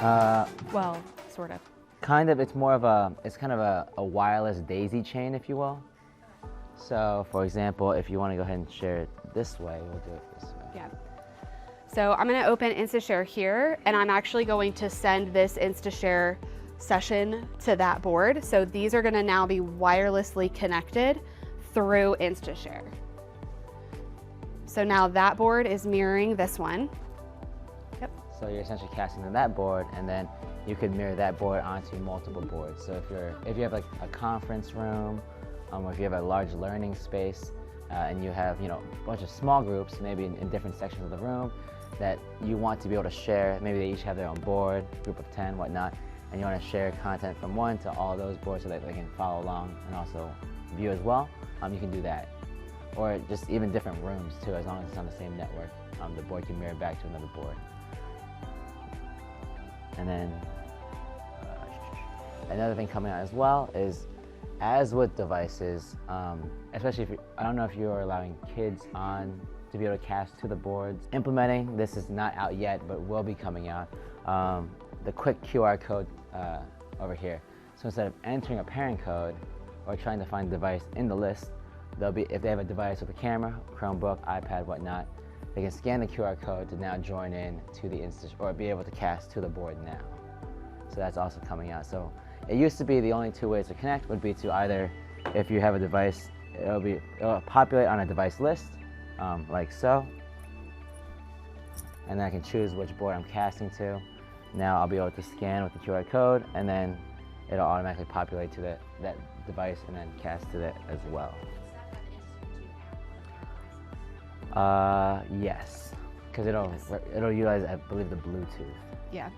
Well, sort of. Kind of, it's kind of a wireless daisy chain, if you will. So, for example, if you want to go ahead and share it this way, we'll do it this way. Yeah. So I'm going to open InstaShare here, and I'm actually going to send this InstaShare session to that board. So these are going to now be wirelessly connected through InstaShare. So now that board is mirroring this one. Yep. So you're essentially casting to that board, and then you could mirror that board onto multiple boards. So if you have like a conference room, or if you have a large learning space, and you have a bunch of small groups, maybe in different sections of the room, that you want to be able to share. Maybe they each have their own board, group of 10, whatnot, and you want to share content from one to all those boards so that they can follow along and also view as well. You can do that, or just even different rooms too, as long as it's on the same network. The board can mirror back to another board. And then another thing coming out as well is, as with devices, especially if I don't know if you're allowing kids on to be able to cast to the boards. Implementing this is not out yet, but will be coming out. The quick QR code over here. So instead of entering a parent code or trying to find a device in the list, they'll be, if they have a device with a camera, Chromebook, iPad, whatnot, they can scan the QR code to now join in to the or be able to cast to the board now. So that's also coming out. So it used to be the only two ways to connect would be to either, if you have a device, it'll populate on a device list, like so, and then I can choose which board I'm casting to. Now I'll be able to scan with the QR code, and then it'll automatically populate to that device and then cast to that as well. Yes, because it'll utilize, I believe, the Bluetooth. Yeah.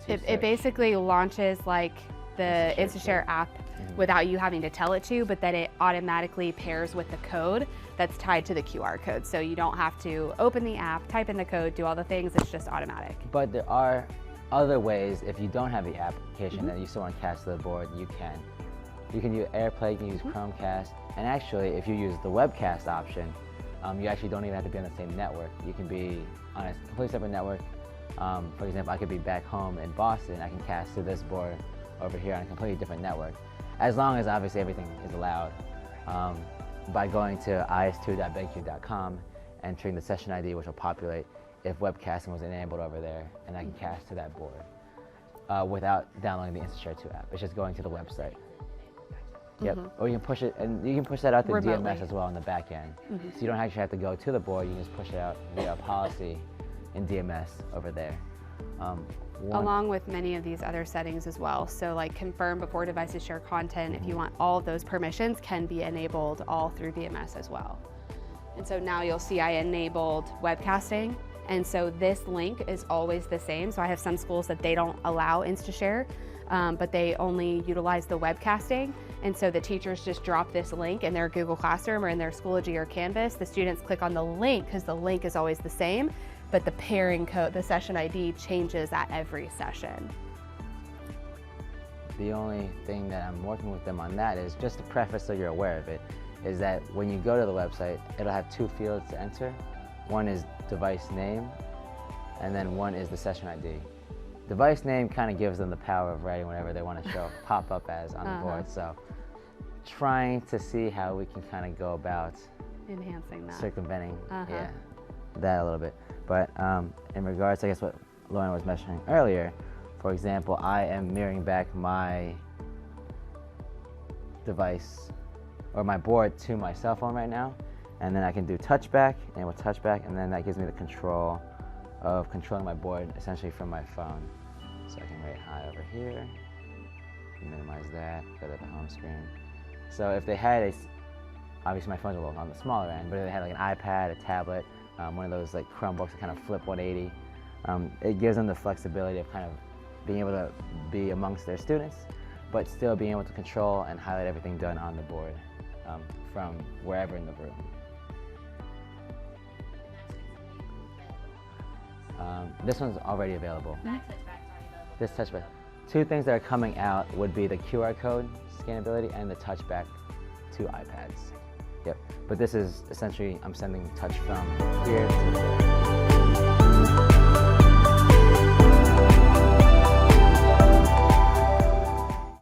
It basically launches like the InstaShare app without you having to tell it to, but then it automatically pairs with the code that's tied to the QR code. So you don't have to open the app, type in the code, do all the things, it's just automatic. But there are other ways, if you don't have the application that you still want to cast to the board, you can. You can use AirPlay, you can use Chromecast, and actually if you use the Webcast option, you actually don't even have to be on the same network. You can be on a completely separate network. For example, I could be back home in Boston, I can cast to this board over here on a completely different network, as long as obviously everything is allowed. By going to is2.benq.com, entering the session ID, which will populate if webcasting was enabled over there, and I can cast to that board without downloading the InstaShare 2 app. It's just going to the website. Yep. Or you can push it, and you can push that out to remotely. DMS as well on the back end. So you don't actually have to go to the board, you can just push it out via a policy in DMS over there. Along with many of these other settings as well. So like confirm before devices share content, if you want all of those permissions can be enabled all through DMS as well. And so now you'll see I enabled webcasting. And so this link is always the same. So I have some schools that they don't allow InstaShare, but they only utilize the webcasting. And so the teachers just drop this link in their Google Classroom or in their Schoology or Canvas. The students click on the link because the link is always the same, but the pairing code, the session ID changes at every session. The only thing that I'm working with them on that is, just to preface so you're aware of it, is that when you go to the website, it'll have two fields to enter. One is device name, and then one is the session ID. Device name kind of gives them the power of writing whatever they want to show, pop up as on the board. So trying to see how we can kind of go about enhancing that, circumventing that a little bit. But in regards to, I guess, what Lauren was mentioning earlier, for example, I am mirroring back my device or my board to my cell phone right now, and then I can do Touchback, and with Touchback, and then that gives me the control of controlling my board essentially from my phone. So I can rate high over here, minimize that, go to the home screen. So if they had obviously my phone's a little on the smaller end, but if they had like an iPad, a tablet, one of those like Chromebooks that kind of flip 180, it gives them the flexibility of kind of being able to be amongst their students, but still being able to control and highlight everything done on the board from wherever in the room. This one's already available. This Touchback. Two things that are coming out would be the QR code scannability and the Touchback to iPads. Yep. But this is essentially, I'm sending touch from here to